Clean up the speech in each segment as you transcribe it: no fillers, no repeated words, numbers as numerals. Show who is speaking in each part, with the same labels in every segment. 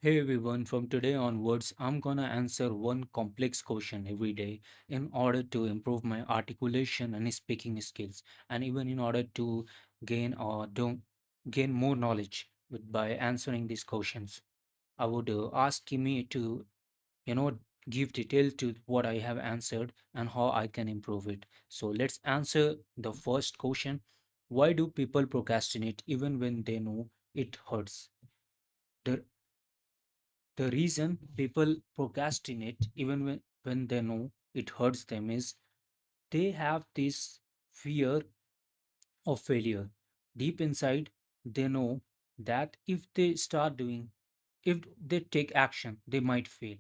Speaker 1: Hey everyone, from today onwards, I'm gonna answer one complex question every day in order to improve my articulation and speaking skills, and even in order to gain or don't gain more knowledge by answering these questions. I would ask Kimi to, you know, give detail to what I have answered and how I can improve it. So let's answer the first question. Why do people procrastinate even when they know it hurts? The The reason people procrastinate even when they know it hurts them is they have this fear of failure. Deep inside, they know that if they start doing, if they take action, they might fail.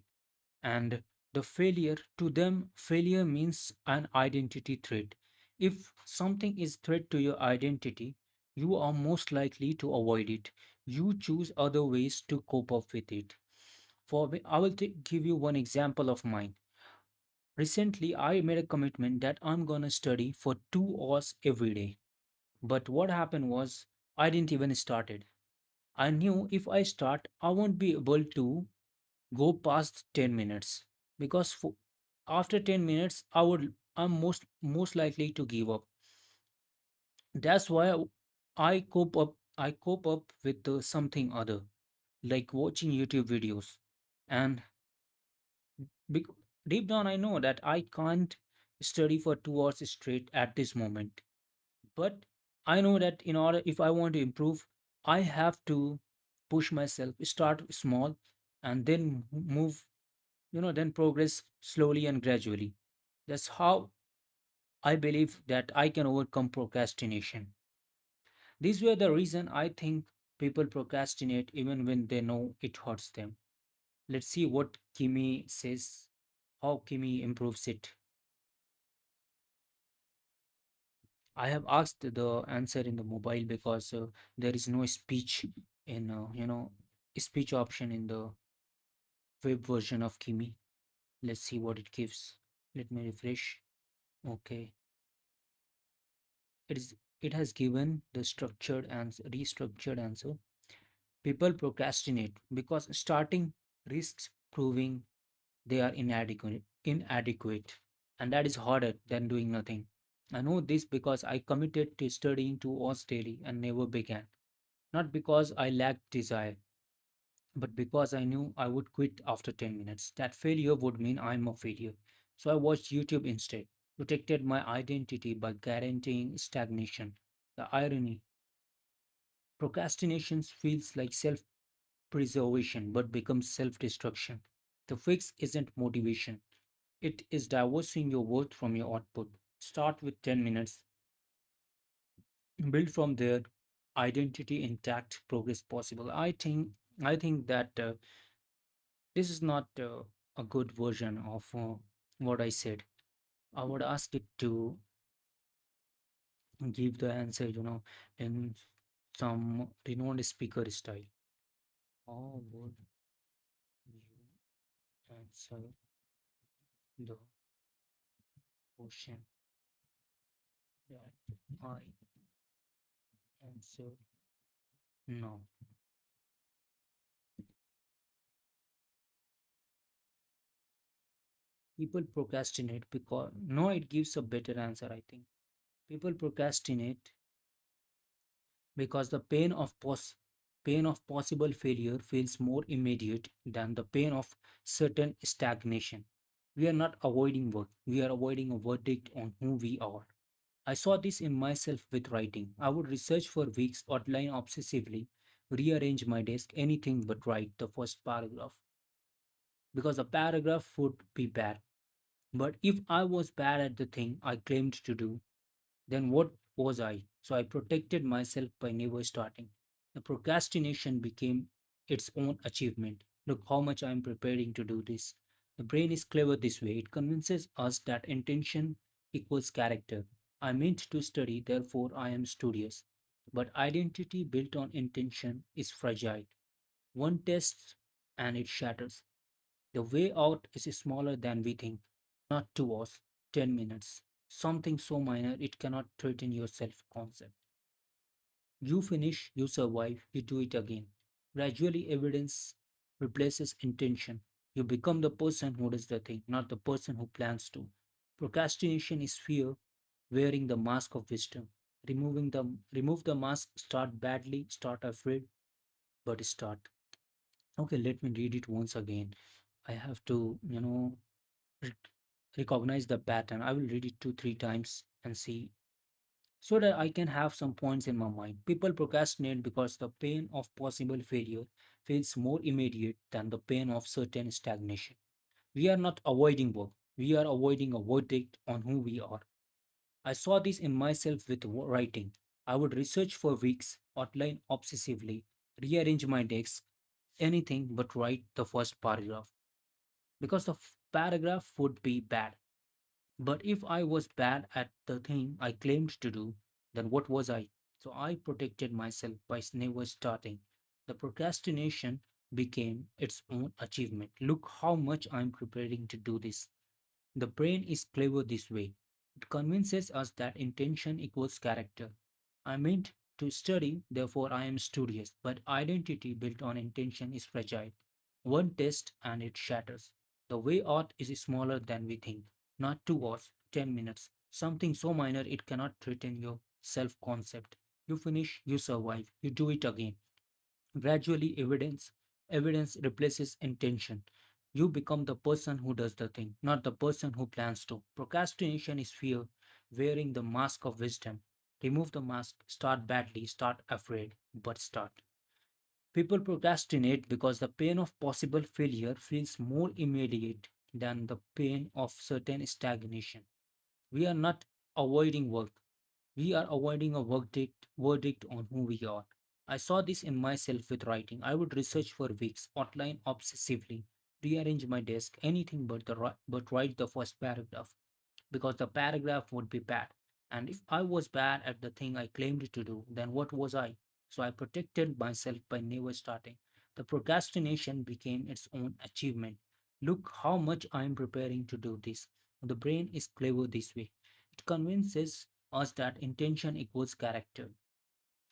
Speaker 1: And the failure, to them, failure means an identity threat. If something is threat to your identity, you are most likely to avoid it. You choose other ways to cope up with it. I will give you one example of mine. Recently, I made a commitment that I'm gonna study for 2 hours every day. But what happened was I didn't even started. I knew if I start, I won't be able to go past 10 minutes because after 10 minutes, I'm most likely to give up. That's why I cope up with something other, like watching YouTube videos. And Bec- deep down, I know that I can't study for 2 hours straight at this moment. But I know that in order, if I want to improve, I have to push myself, start small, and then move, then progress slowly and gradually. That's how I believe that I can overcome procrastination. These were the reason I think people procrastinate even when they know it hurts them. Let's see what Kimi says, how Kimi improves it. I have asked the answer in the mobile because there is no speech in speech option in the web version of Kimi. Let's see what it gives. Let me refresh. Okay, it has given the structured and restructured answer. People procrastinate because starting risks proving they are inadequate, and that is harder than doing nothing. I know this because I committed to studying 2 hours daily and never began. Not because I lacked desire, but because I knew I would quit after 10 minutes. That failure would mean I'm a failure. So I watched YouTube instead, protected my identity by guaranteeing stagnation. The irony, procrastination feels like self preservation but becomes self destruction. The fix isn't motivation, it is divorcing your worth from your output. Start with 10 minutes, build from there, identity intact, progress possible. I think that this is not a good version of what I said. I would ask it to give the answer, in some renowned speaker style. How would you answer the question that I answered now? People procrastinate because no, it gives a better answer, I think. People procrastinate because the pain of possible failure feels more immediate than the pain of certain stagnation. We are not avoiding work, we are avoiding a verdict on who we are. I saw this in myself with writing. I would research for weeks, outline obsessively, rearrange my desk, anything but write the first paragraph, because the paragraph would be bad. But if I was bad at the thing I claimed to do, then what was I? So I protected myself by never starting. The procrastination became its own achievement. Look how much I am preparing to do this. The brain is clever this way. It convinces us that intention equals character. I meant to study, therefore I am studious. But identity built on intention is fragile. One tests and it shatters. The way out is smaller than we think. Not 2 hours, 10 minutes. Something so minor it cannot threaten your self concept. You finish, you survive, you do it again. Gradually, evidence. replaces intention. You become the person who does the thing, not the person who plans to. Procrastination is fear wearing the mask of wisdom. Remove the mask, start badly, start afraid, but start. Okay, let me read it once again. I have to, re- recognize the pattern. I will read it two, three times and see so that I can have some points in my mind. People procrastinate because the pain of possible failure feels more immediate than the pain of certain stagnation. We are not avoiding work, we are avoiding a verdict on who we are. I saw this in myself with writing. I would research for weeks, outline obsessively, rearrange my desk, anything but write the first paragraph because the paragraph would be bad. But if I was bad at the thing I claimed to do, then what was I? So I protected myself by never starting. The procrastination became its own achievement. Look how much I'm preparing to do this. The brain is clever this way. It convinces us that intention equals character. I meant to study, therefore I am studious, but identity built on intention is fragile. One test and it shatters. The way art is smaller than we think. Not 2 hours, 10 minutes. Something so minor it cannot threaten your self concept. You finish, you survive, you do it again. Gradually, evidence replaces intention. You become the person who does the thing, not the person who plans to. Procrastination is fear, wearing the mask of wisdom. Remove the mask, start badly, start afraid, but start. People procrastinate because the pain of possible failure feels more immediate than the pain of certain stagnation. We are not avoiding work. We are avoiding a verdict on who we are. I saw this in myself with writing. I would research for weeks, outline obsessively, rearrange my desk, anything but but write the first paragraph because the paragraph would be bad. And if I was bad at the thing I claimed to do, then what was I? So I protected myself by never starting. The procrastination became its own achievement. Look how much I am preparing to do this. The brain is clever this way. It convinces us that intention equals character.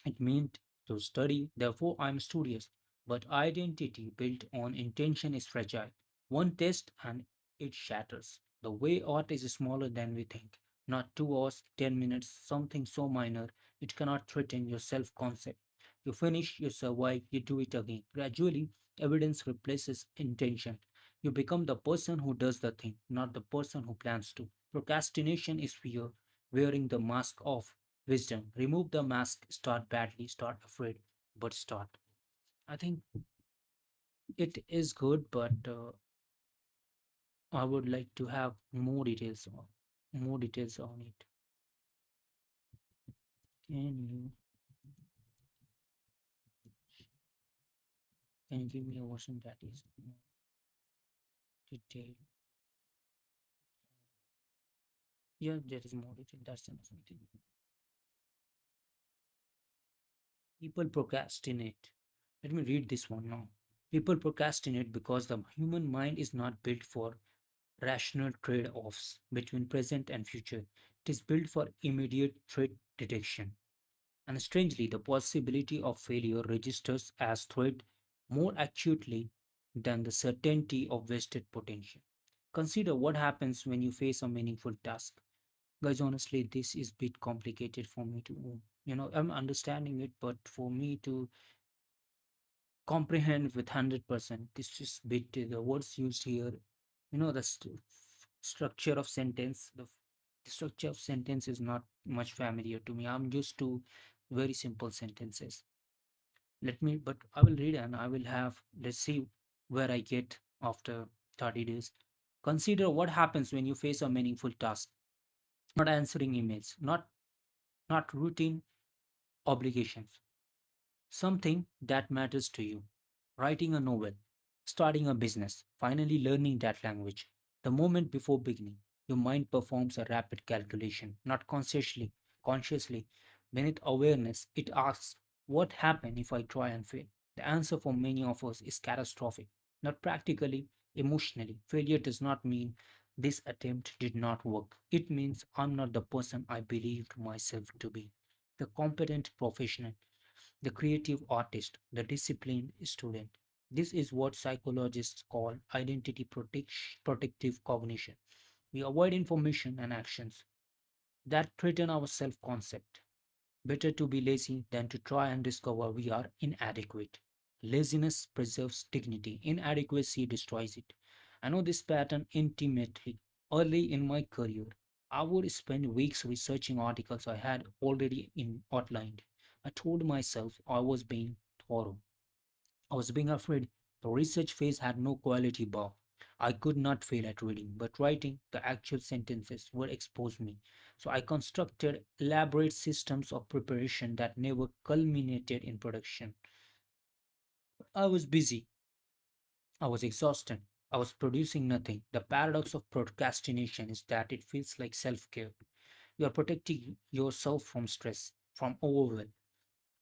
Speaker 1: It meant to study, therefore I am studious. But identity built on intention is fragile. One test and it shatters. The way art is smaller than we think. Not 2 hours, 10 minutes, something so minor it cannot threaten your self concept. You finish, you survive, you do it again. Gradually, evidence replaces intention. You become the person who does the thing, not the person who plans to. Procrastination is fear, wearing the mask of wisdom. Remove the mask, start badly, start afraid, but start. I think it is good, but I would like to have more details on it. Can you give me a version that is more detailed? Yeah, there is more detail. That's enough. I think. People procrastinate. Let me read this one now. People procrastinate because the human mind is not built for rational trade offs between present and future. It is built for immediate threat detection. And strangely, the possibility of failure registers as threat more acutely than the certainty of wasted potential. Consider what happens when you face a meaningful task. Guys, honestly, this is a bit complicated for me to, I'm understanding it, but for me to comprehend with 100%, this is bit, the words used here, structure of sentence, the structure of sentence is not much familiar to me. I'm used to very simple sentences. But I will read and I will have, let's see where I get after 30 days. Consider what happens when you face a meaningful task, not answering emails, not routine obligations, something that matters to you. Writing a novel, starting a business, finally learning that language. The moment before beginning, your mind performs a rapid calculation, not consciously. Beneath awareness, it asks, what happens if I try and fail? The answer for many of us is catastrophic, not practically, emotionally. Failure does not mean this attempt did not work. It means I'm not the person I believed myself to be. The competent professional, the creative artist, the disciplined student. This is what psychologists call protective cognition. We avoid information and actions that threaten our self concept. Better to be lazy than to try and discover we are inadequate. Laziness preserves dignity, inadequacy destroys it. I know this pattern intimately. Early in my career, I would spend weeks researching articles I had already outlined. I told myself I was being thorough. I was being afraid. The research phase had no quality bar. I could not fail at reading, but writing the actual sentences would expose me. So I constructed elaborate systems of preparation that never culminated in production. I was busy. I was exhausted. I was producing nothing. The paradox of procrastination is that it feels like self care. You are protecting yourself from stress, from overwhelm,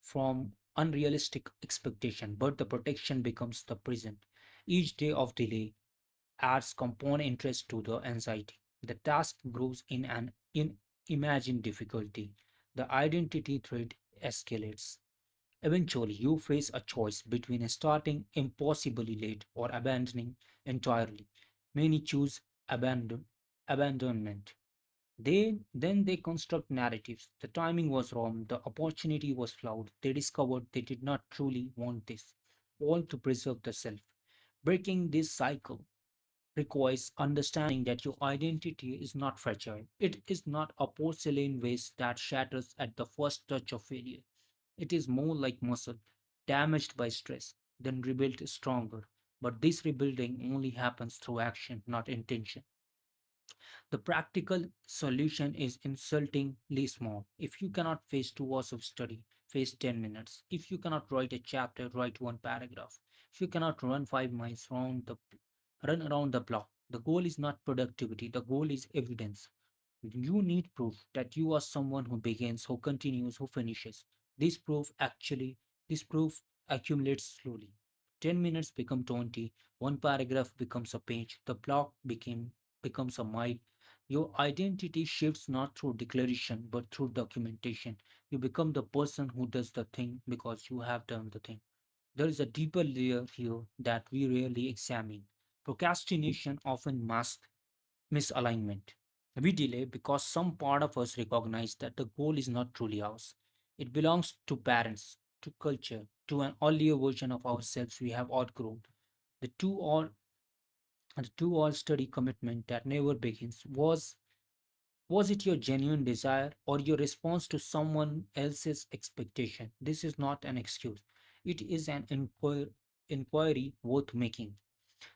Speaker 1: from unrealistic expectation, but the protection becomes the prison. Each day of delay adds compound interest to the anxiety. The task grows in an imagined difficulty. The identity threat escalates. Eventually, you face a choice between starting impossibly late or abandoning entirely. Many choose abandonment. Then they construct narratives. The timing was wrong, the opportunity was flawed. They discovered they did not truly want this, all to preserve the self. Breaking this cycle requires understanding that your identity is not fragile. It is not a porcelain vase that shatters at the first touch of failure. It is more like muscle, damaged by stress, then rebuilt stronger. But this rebuilding only happens through action, not intention. The practical solution is insultingly small. If you cannot face 2 hours of study, face 10 minutes. If you cannot write a chapter, write one paragraph. If you cannot run 5 miles run around the block. The goal is not productivity, the goal is evidence. You need proof that you are someone who begins, who continues, who finishes. This proof actually, this proof accumulates slowly. 10 minutes become 20, one paragraph becomes a page, the block becomes a mile. Your identity shifts not through declaration but through documentation. You become the person who does the thing because you have done the thing. There is a deeper layer here that we rarely examine. Procrastination often masks misalignment. We delay because some part of us recognize that the goal is not truly ours. It belongs to parents, to culture, to an earlier version of ourselves we have outgrown. The two all study commitment that never begins. Was it your genuine desire or your response to someone else's expectation? This is not an excuse. It is an inquiry worth making.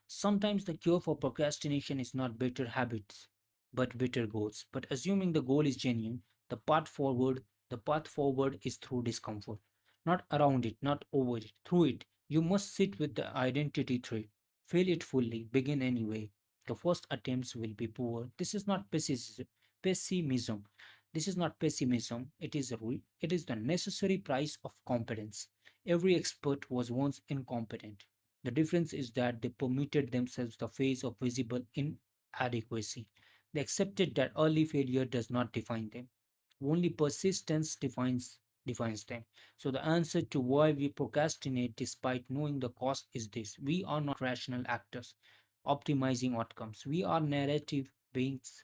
Speaker 1: Sometimes the cure for procrastination is not better habits, but better goals. But assuming the goal is genuine, the path forward is through discomfort, not around it, not over it, through it. You must sit with the identity thread, feel it fully, begin anyway. The first attempts will be poor. This is not pessimism. This is not pessimism. It is the necessary price of competence. Every expert was once incompetent. The difference is that they permitted themselves the phase of visible inadequacy. They accepted that early failure does not define them. Only persistence defines them. So the answer to why we procrastinate despite knowing the cost is this. We are not rational actors optimizing outcomes. We are narrative beings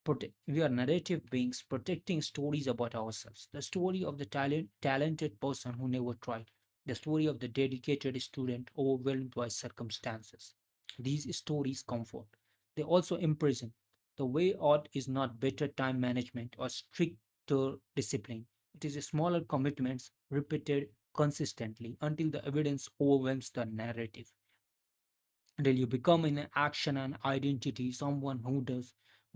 Speaker 1: protecting stories about ourselves. The story of the talented person who never tried. The story of the dedicated student overwhelmed by circumstances. These stories comfort. They also imprison. The way out is not better time management or stricter discipline. It is smaller commitments repeated consistently until the evidence overwhelms the narrative, until you become in action and identity someone who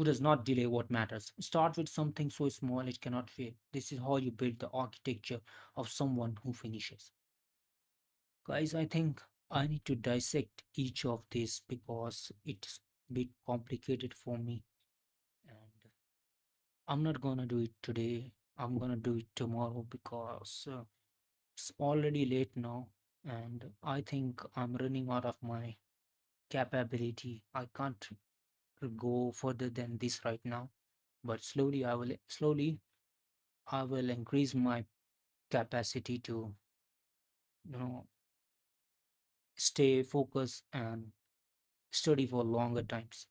Speaker 1: does not delay what matters. Start with something so small it cannot fail. This is how you build the architecture of someone who finishes. Guys, I think I need to dissect each of these because it's a bit complicated for me, and I'm not gonna do it today. I'm gonna do it tomorrow because it's already late now, and I think I'm running out of my capability. I can't go further than this right now, but slowly I will increase my capacity to, you know stay focused and study for longer times.